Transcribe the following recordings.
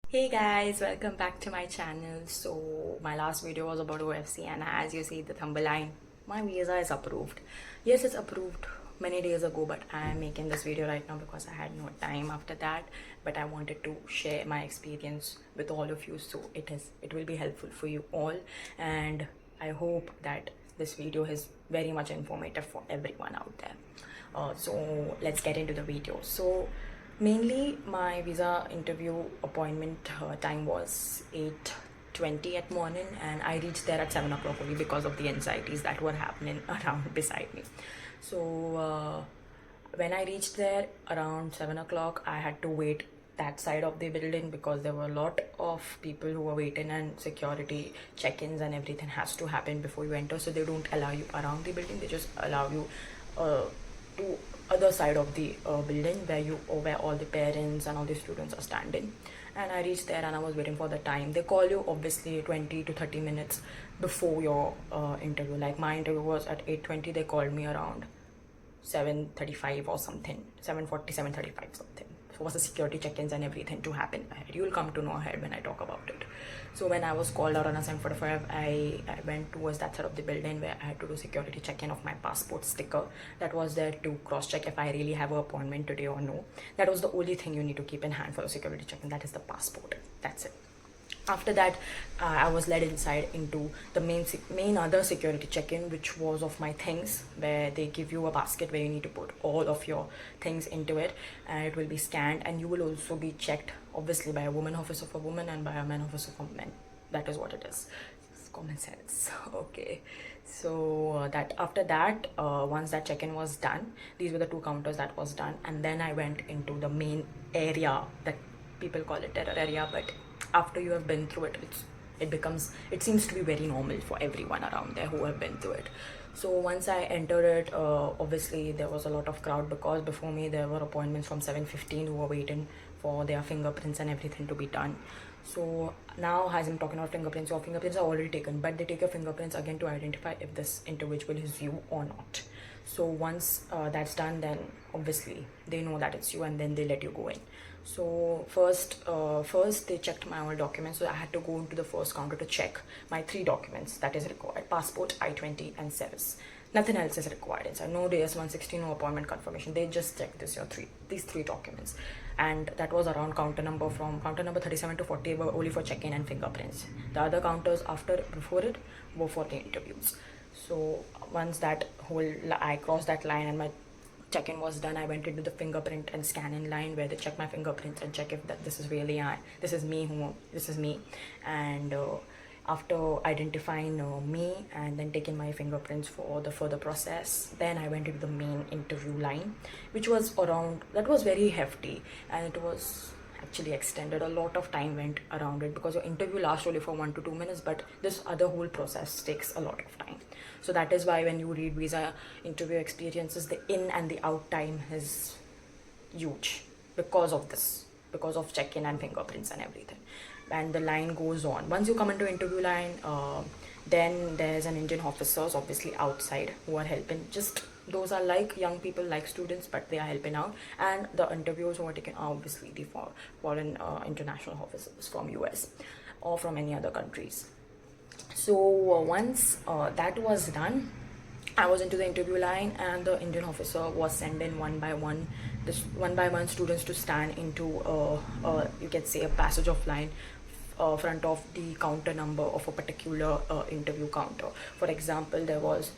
Hey guys, welcome back to my channel. So my last video was about OFC, and as you see the thumbnail, my visa is approved. Yes, it's approved many days ago, but I am making this video right now because I had no time after that. But I wanted to share my experience with all of you, so it will be helpful for you all, and I hope that this video is very much informative for everyone out there. So let's get into the video. So mainly my visa interview appointment time was 8:20 at morning, and I reached there at 7 o'clock only because of the anxieties that were happening around beside me. So when I reached there around 7 o'clock, I had to wait that side of the building because there were a lot of people who were waiting, and security check-ins and everything has to happen before you enter, so they don't allow you around the building. They just allow you to other side of the building where all the parents and all the students are standing. And I reached there and I was waiting for the time. They call you obviously 20 to 30 minutes before your interview. Like my interview was at 8:20. They called me around 7:35 or something, 7:40, 7:35 something. So was the security check-ins and everything to happen ahead. You will come to know ahead when I talk about it. So when I was called out on a 7:45, I went towards that side of the building where I had to do security check-in of my passport sticker. That was there to cross-check if I really have an appointment today or no. That was the only thing you need to keep in hand for a security check-in. That is the passport. That's it. After that, I was led inside into the main other security check-in, which was of my things, where they give you a basket where you need to put all of your things into it, and it will be scanned, and you will also be checked obviously by a woman officer for women and by a man officer for men. That is what it is. It's common sense. Okay, so that after that, once that check-in was done, these were the two counters that was done, and then I went into the main area that people call it terror area, but after you have been through it, it seems to be very normal for everyone around there who have been through it. So once I entered it, obviously there was a lot of crowd because before me there were appointments from 7:15 who were waiting for their fingerprints and everything to be done. So now, as I'm talking about fingerprints, your fingerprints are already taken, but they take your fingerprints again to identify if this individual is you or not. So once that's done, then obviously they know that it's you, and then they let you go in. So first they checked my all documents, so I had to go into the first counter to check my 3 documents that is required: passport, I-20, and SEVIS. Nothing else is required inside. No DS-160, no appointment confirmation. They just check these three documents, and that was around from counter number 37 to 40 were only for check-in and fingerprints. The other counters before it were for the interviews. So once I crossed that line and my check-in was done, I went into the fingerprint and scan-in line where they check my fingerprints and check if that this is really this is me. And after identifying me and then taking my fingerprints for the further process, then I went into the main interview line, which was that was very hefty, and it was actually extended. A lot of time went around it because your interview lasts only for 1 to 2 minutes, but this other whole process takes a lot of time. So that is why when you read visa interview experiences, the in and the out time is huge because of this, because of check-in and fingerprints and everything. And the line goes on. Once you come into interview line, then there's an Indian officers obviously outside who are helping. Just those are like young people, like students, but they are helping out. And the interviews who are taken are obviously the foreign international officers from US or from any other countries. So once that was done, I was into the interview line, and the Indian officer was sending one by one students to stand into you can say a passage of line front of the counter number of a particular interview counter. For example, there was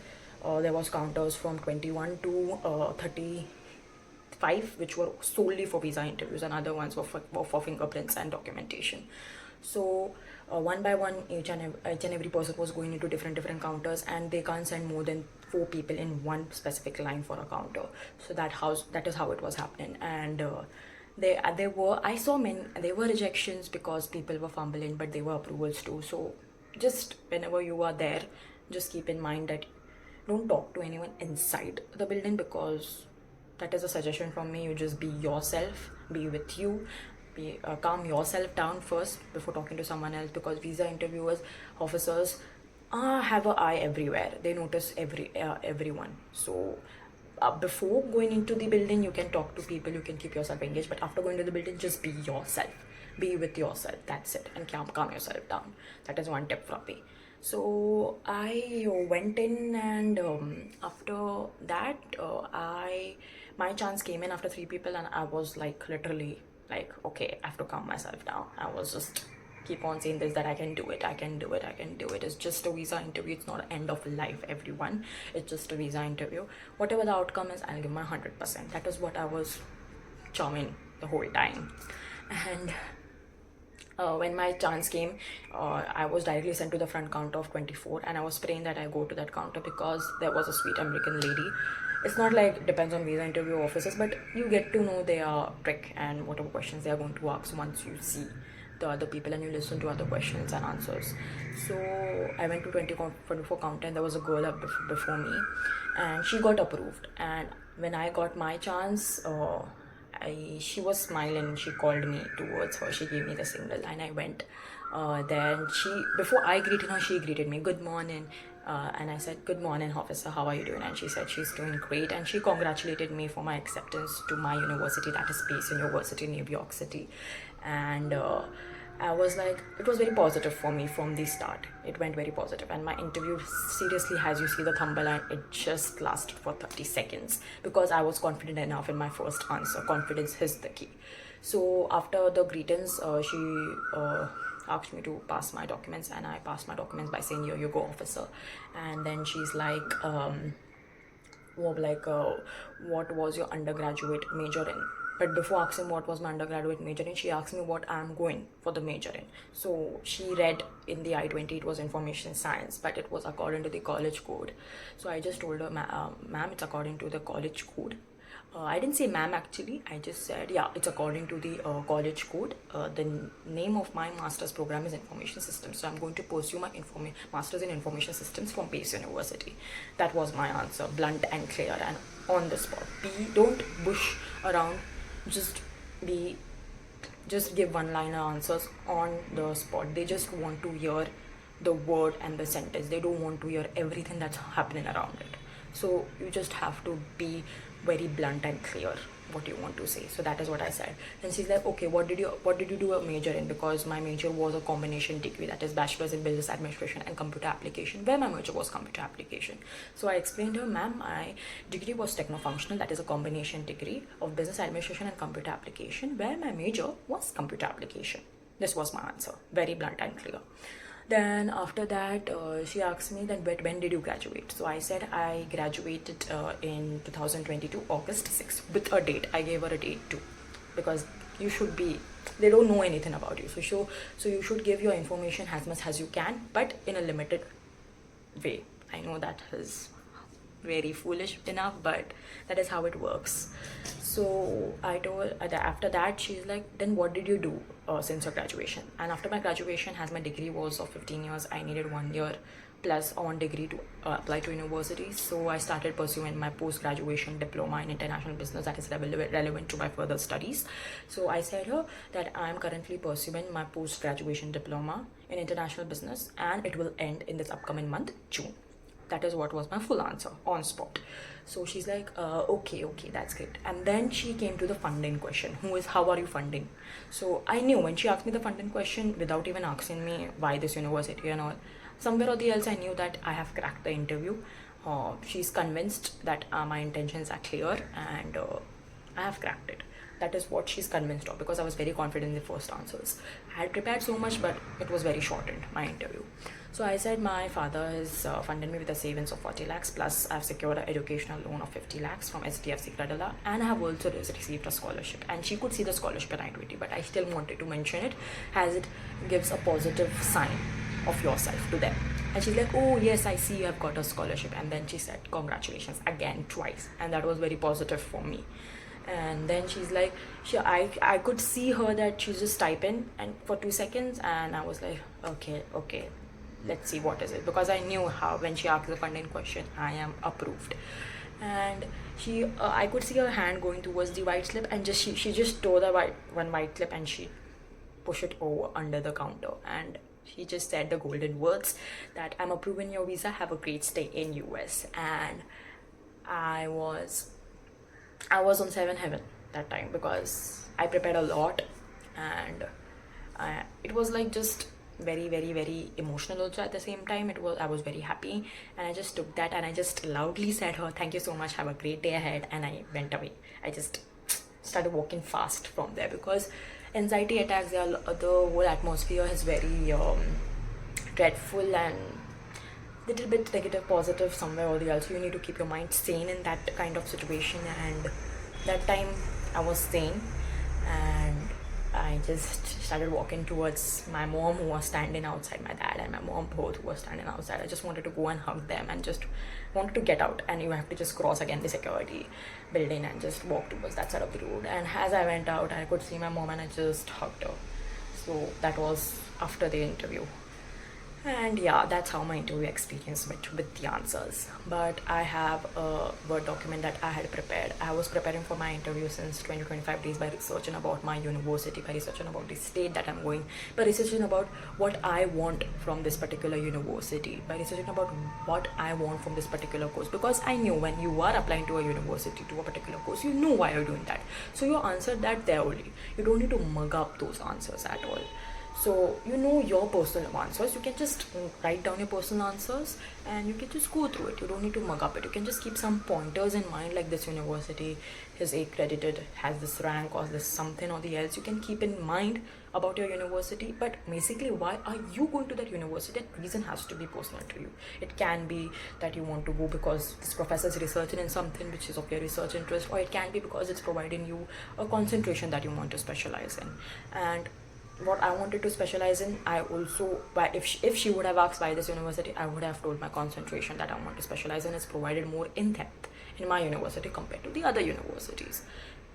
counters from 21 to 35, which were solely for visa interviews, and other ones were for fingerprints and documentation. So one by one, each and every person was going into different counters, and they can't send more than 4 people in one specific line for a counter. So that is how it was happening. And there were rejections because people were fumbling, but there were approvals too. So just whenever you are there, just keep in mind that don't talk to anyone inside the building, because that is a suggestion from me. You just be yourself, be with you, calm yourself down first before talking to someone else, because visa interviewers, officers have an eye everywhere. They notice everyone. So before going into the building, you can talk to people, you can keep yourself engaged, but after going to the building, just be yourself. be with yourself, that's it, and calm yourself down. That is one tip from me. So I went in, and after that, my chance came in after 3 people, and I was like literally like, okay, I have to calm myself down. I was just keep on saying this, that I can do it, I can do it, I can do it. It's just a visa interview. It's not end of life, everyone. It's just a visa interview. Whatever the outcome is, I'll give my 100%. That is what I was charming the whole time. And when my chance came, I was directly sent to the front counter of 24, and I was praying that I go to that counter because there was a sweet American lady. It's not like depends on visa interview officers, but you get to know their trick and whatever questions they are going to ask once you see the other people and you listen to other questions and answers. So I went to 24 counter, and there was a girl up before me, and she got approved. And when I got my chance, she was smiling. She called me towards her. She gave me the signal, and I went. Then before I greeted her, she greeted me, "Good morning." And I said, "Good morning, officer. How are you doing?" And she said she's doing great, and she congratulated me for my acceptance to my university, that is Pace University, New York City. And I was like, it was very positive for me from the start. It went very positive. And my interview, seriously, as you see the thumbnail, it just lasted for 30 seconds because I was confident enough in my first answer. Confidence is the key. So after the greetings, she asked me to pass my documents, and I passed my documents by saying, "Here you go, officer." And then she's like, what was your undergraduate major in? But before asking what was my undergraduate major in, she asked me what I'm going for the major in. So she read in the I-20 it was information science, but it was according to the college code. So I just told her, "Ma'am, it's according to the college code." I didn't say ma'am actually, I just said, yeah, it's according to the college code. The name of my master's program is Information Systems, so I'm going to pursue my master's in Information Systems from Pace University. That was my answer, blunt and clear and on the spot. Don't bush around, just give one-liner answers on the spot. They just want to hear the word and the sentence. They don't want to hear everything that's happening around it. So you just have to be very blunt and clear what you want to say. So that is what I said. Then she's like, "Okay, what did you do a major in?" Because my major was a combination degree, that is bachelor's in business administration and computer application, where my major was computer application. So I explained to her, "Ma'am, my degree was techno-functional, that is a combination degree of business administration and computer application, where my major was computer application." This was my answer, very blunt and clear. Then after that, she asked me that, "But when did you graduate?" So I said I graduated in 2022 August 6th with a date. I gave her a date too, because they don't know anything about you. So you should give your information as much as you can, but in a limited way. I know that is very foolish enough, but that is how it works. So I told after that, she's like, "Then what did you do since your graduation?" And after my graduation, as my degree was of 15 years, I needed 1 year plus on degree to apply to university. So I started pursuing my post-graduation diploma in international business, that is relevant to my further studies. So I said her that I'm currently pursuing my post-graduation diploma in international business, and it will end in this upcoming month, June. That is what was my full answer on spot. So she's like, okay, that's great. And then she came to the funding question, how are you funding? So I knew when she asked me the funding question, without even asking me why this university and all, somewhere or the else I knew that I have cracked the interview. She's convinced that my intentions are clear, and I have cracked it. That is what she's convinced of, because I was very confident in the first answers. I had prepared so much, but it was very shortened, my interview. So I said my father has funded me with a savings of 40 lakhs, plus I've secured an educational loan of 50 lakhs from SDFC Credila, and I have also received a scholarship. And she could see the scholarship in I-20, but I still wanted to mention it, as it gives a positive sign of yourself to them. And she's like, "Oh yes, I see you have got a scholarship." And then she said congratulations again twice, and that was very positive for me. And then she's like, I could see her that she's just typing and for 2 seconds, and I was like, okay, let's see what is it, because I knew how when she asked the funding question, I am approved. And I could see her hand going towards the white slip, and she just tore the one white slip and she pushed it over under the counter, and she just said the golden words that, "I'm approving your visa, have a great stay in US." And I was on 7 heaven that time, because I prepared a lot, and was like just very emotional also. At the same time, I was very happy, and I just took that and I just loudly said her, thank you so much, have a great day ahead, and I went away. I just started walking fast from there because anxiety attacks, the whole atmosphere is very dreadful and little bit negative positive somewhere or the other. So you need to keep your mind sane in that kind of situation, and that time I was sane, and I just started walking towards my mom, who was standing outside, my dad and my mom both, who were standing outside. I just wanted to go and hug them and just wanted to get out, and you have to just cross again the security building and just walk towards that side of the road. And as I went out, I could see my mom and I just hugged her. So that was after the interview. And yeah, that's how my interview experience went with the answers. But I have a Word document that I had prepared. I was preparing for my interview since 20-25 days by researching about my university, by researching about the state that I'm going, by researching about what I want from this particular university, by researching about what I want from this particular course. Because I knew when you are applying to a university, to a particular course, you know why you're doing that. So you answered that there only. You don't need to mug up those answers at all. So you know your personal answers. You can just write down your personal answers and you can just go through it. You don't need to mug up it. You can just keep some pointers in mind, like this university is accredited, has this rank or this something or the else. You can keep in mind about your university, but basically why are you going to that university? That reason has to be personal to you. It can be that you want to go because this professor is researching in something which is of your research interest, or it can be because it's providing you a concentration that you want to specialize in. And what I wanted to specialize in, I also, if she would have asked why this university, I would have told my concentration that I want to specialize in is provided more in depth in my university compared to the other universities.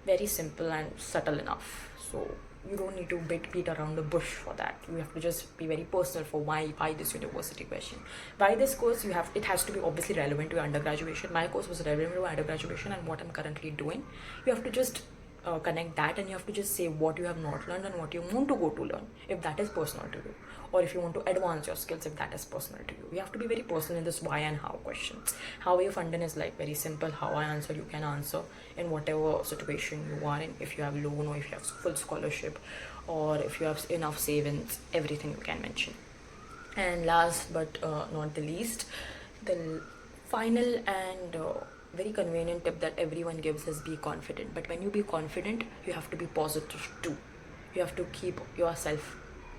Very simple and subtle enough. So you don't need to beat around the bush for that. You have to just be very personal for why this university question. Why this course, it has to be obviously relevant to your undergraduation. My course was relevant to my undergraduation and what I'm currently doing. You have to just connect that, and you have to just say what you have not learned and what you want to go to learn, if that is personal to you, or if you want to advance your skills, if that is personal to you. You have to be very personal in this why and how questions. How you funding is like very simple. How I answer, you can answer in whatever situation you are in. If you have loan, or if you have full scholarship, or if you have enough savings, everything you can mention. And last but not the least, the final and very convenient tip that everyone gives is be confident. But when you be confident, you have to be positive too. You have to keep yourself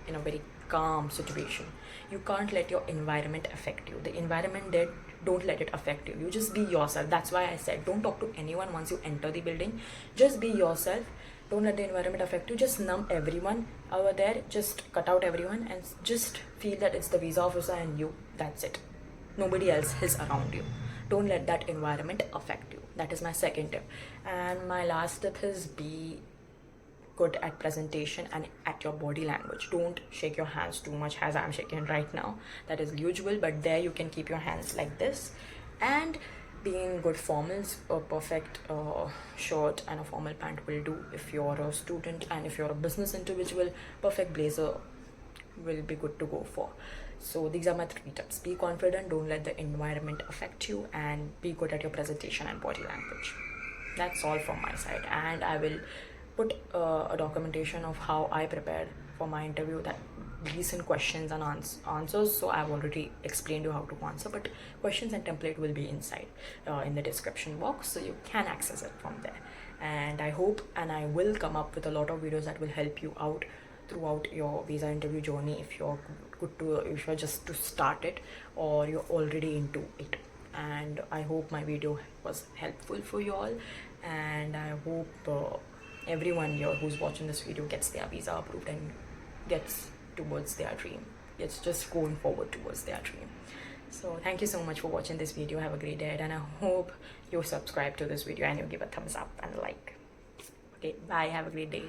in a very calm situation. You can't let your environment affect you. The environment there, don't let it affect you. You just be yourself. That's why I said don't talk to anyone once you enter the building. Just be yourself. Don't let the environment affect you. Just numb everyone over there. Just cut out everyone and just feel that it's the visa officer and you. That's it. Nobody else is around you. Don't let that environment affect you. That is my second tip. And my last tip is be good at presentation and at your body language. Don't shake your hands too much as I'm shaking right now. That is usual, but there you can keep your hands like this. And be in good formals. A perfect shirt and a formal pant will do if you're a student, and if you're a business individual, perfect blazer will be good to go for. So these are my 3 tips. Be confident, don't let the environment affect you, and be good at your presentation and body language. That's all from my side, and I will put a documentation of how I prepared for my interview, that recent questions and answers. So I've already explained you how to answer, but questions and template will be inside in the description box, so you can access it from there. And I hope and I will come up with a lot of videos that will help you out throughout your visa interview journey, if you're just to start it or you're already into it. And I hope my video was helpful for you all, and I hope everyone here who's watching this video gets their visa approved and gets towards their dream. It's just going forward towards their dream. So thank you so much for watching this video. Have a great day, and I hope you subscribe to this video and you give a thumbs up and a like. Okay, bye. Have a great day.